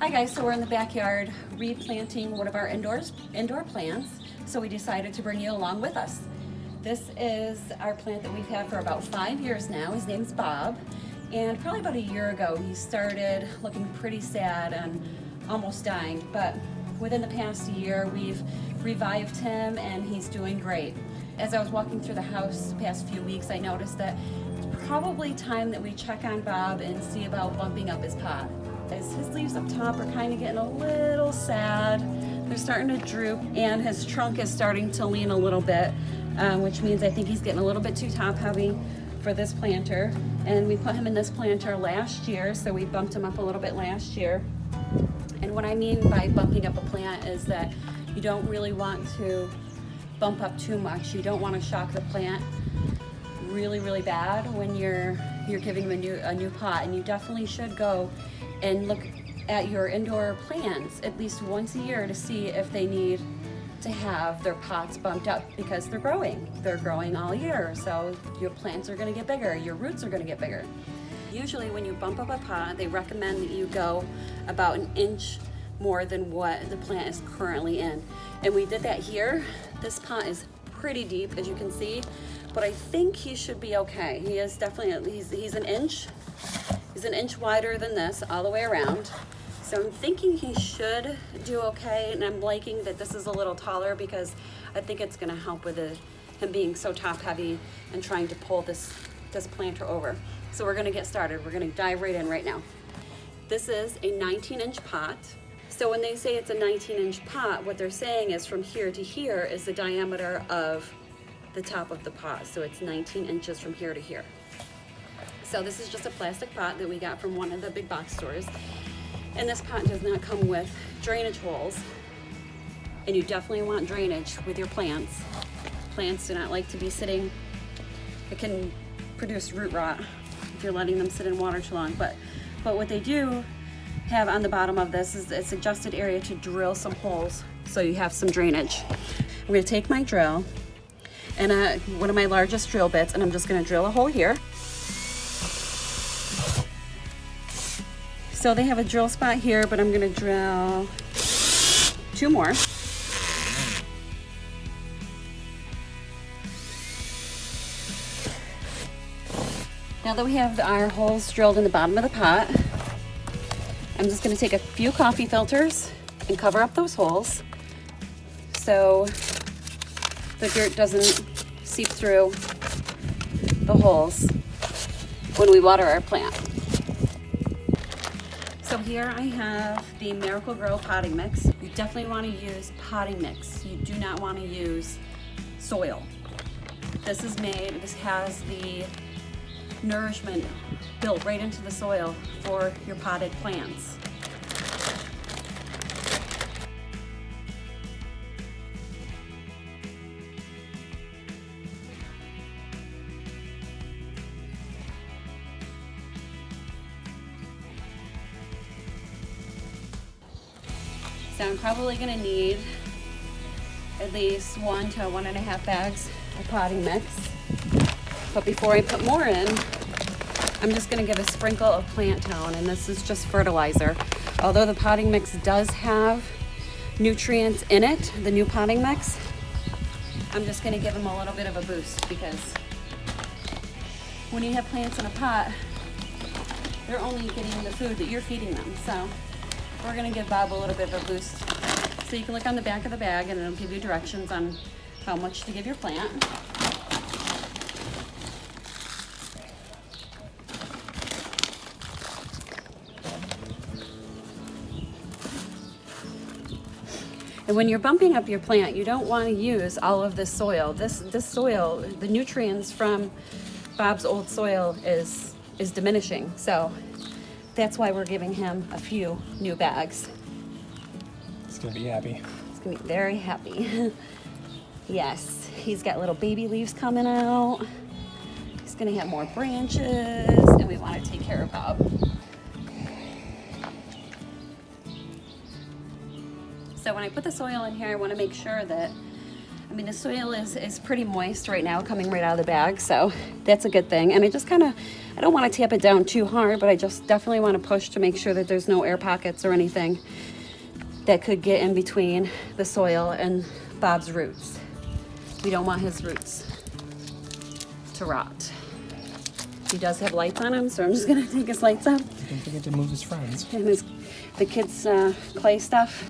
Hi guys, so we're in the backyard replanting one of our indoor plants, so we decided to bring you along with us. This is our plant that we've had for about 5 years now. His name's Bob, and probably about a year ago he started looking pretty sad and almost dying, but within the past year we've revived him and he's doing great. As I was walking through the house the past few weeks, I noticed that it's probably time that we check on Bob and see about bumping up his pot. As his leaves up top are kind of getting a little sad. They're starting to droop, and his trunk is starting to lean a little bit, which means I think he's getting a little bit too top heavy for this planter. And we put him in this planter last year, so we bumped him up a little bit last year. And what I mean by bumping up a plant is that you don't really want to bump up too much. You don't want to shock the plant really bad when you're giving him a new pot, and you definitely should go and look at your indoor plants at least once a year to see if they need to have their pots bumped up, because they're growing all year, so your plants are going to get bigger, your roots are going to get bigger. Usually when you bump up a pot, they recommend that you go about an inch more than what the plant is currently in, and we did that here. This pot is pretty deep, as you can see, but I think he should be okay. He is definitely, he's an inch wider than this all the way around. So I'm thinking he should do okay, and I'm liking that this is a little taller because I think it's gonna help with him being so top heavy and trying to pull this planter over. So we're gonna get started. We're gonna dive right in right now. This is a 19-inch pot. So when they say it's a 19-inch pot, what they're saying is from here to here is the diameter of the top of the pot. So it's 19 inches from here to here. So this is just a plastic pot that we got from one of the big box stores. And this pot does not come with drainage holes. And you definitely want drainage with your plants. Plants do not like to be sitting. It can produce root rot if you're letting them sit in water too long. But what they do have on the bottom of this is a suggested area to drill some holes so you have some drainage. I'm gonna take my drill and one of my largest drill bits, and I'm just gonna drill a hole here. So they have a drill spot here, but I'm gonna drill 2 more. Now that we have our holes drilled in the bottom of the pot, I'm just gonna take a few coffee filters and cover up those holes so the dirt doesn't seep through the holes when we water our plant. So here I have the Miracle-Gro potting mix. You definitely want to use potting mix. You do not want to use soil. This has the nourishment built right into the soil for your potted plants. So I'm probably going to need at least 1 to 1.5 bags of potting mix. But before I put more in, I'm just going to give a sprinkle of plant tone, and this is just fertilizer. Although the potting mix does have nutrients in it, the new potting mix, I'm just going to give them a little bit of a boost, because when you have plants in a pot, they're only getting the food that you're feeding them. So we're going to give Bob a little bit of a boost. So you can look on the back of the bag and it'll give you directions on how much to give your plant. And when you're bumping up your plant, you don't want to use all of this soil. This soil, the nutrients from Bob's old soil is diminishing. So that's why we're giving him a few new bags. He's gonna be happy. He's gonna be very happy. Yes, he's got little baby leaves coming out. He's gonna have more branches, and we want to take care of Bob. So when I put the soil in here, I want to make sure that I'm mean, the soil is pretty moist right now coming right out of the bag, so that's a good thing. And I just I don't want to tap it down too hard, but I just definitely want to push to make sure that there's no air pockets or anything that could get in between the soil and Bob's roots. We don't want his roots to rot. He does have lights on him, so I'm just gonna take his lights off. Don't forget to move his friends. And the kids' clay stuff.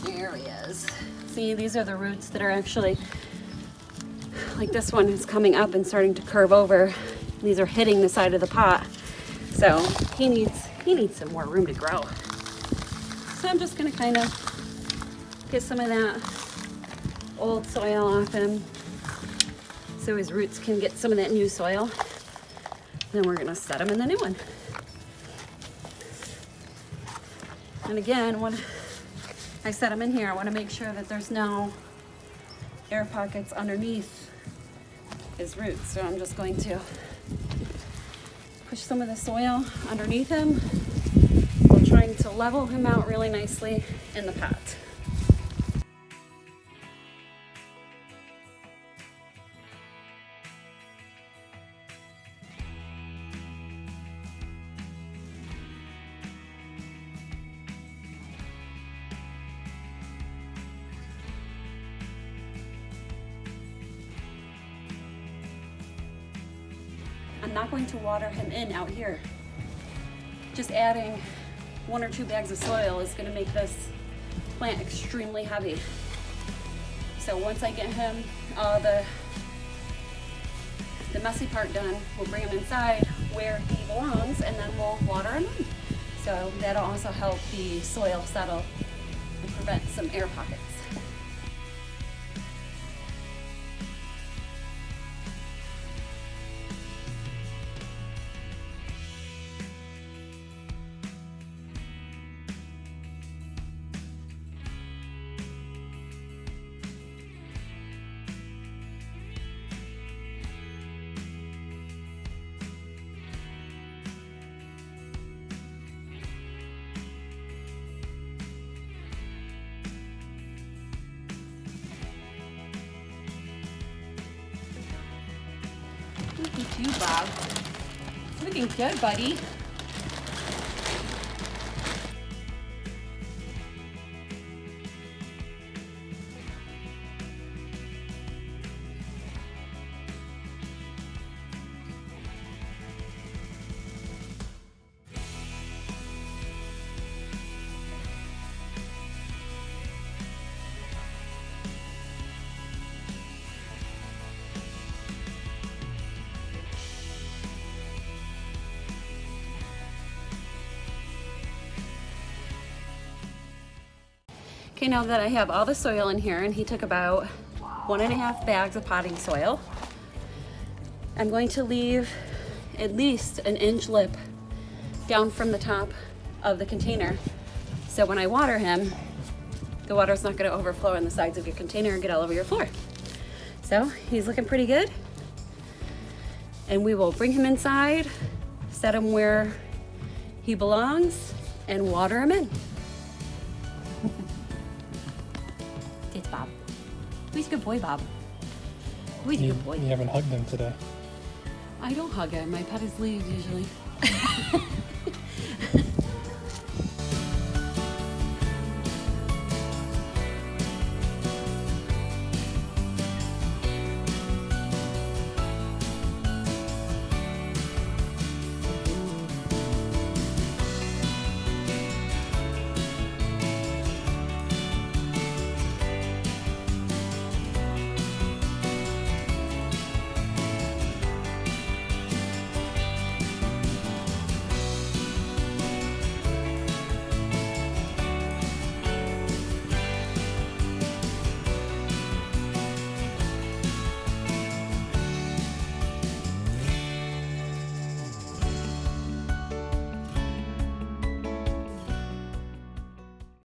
There he is. See, these are the roots that are actually, like this one is coming up and starting to curve over. These are hitting the side of the pot. So he needs some more room to grow. So I'm just gonna kind of get some of that old soil off him so his roots can get some of that new soil. Then we're gonna set him in the new one. And again, when I set them in here, I want to make sure that there's no air pockets underneath his roots. So I'm just going to push some of the soil underneath him while trying to level him out really nicely in the pot. I'm not going to water him in out here. Just adding 1 or 2 bags of soil is going to make this plant extremely heavy. So once I get him all the messy part done, we'll bring him inside where he belongs and then we'll water him in. So that'll also help the soil settle and prevent some air pockets. Look at you, Bob. Looking good, buddy. Okay, now that I have all the soil in here, and he took about 1.5 bags of potting soil, I'm going to leave at least an inch lip down from the top of the container. So when I water him, the water's not gonna overflow in the sides of your container and get all over your floor. So he's looking pretty good. And we will bring him inside, set him where he belongs, and water him in. It's Bob. Who's a good boy, Bob? Who's a good boy? You haven't hugged him today. I don't hug him. I pet his leaves usually.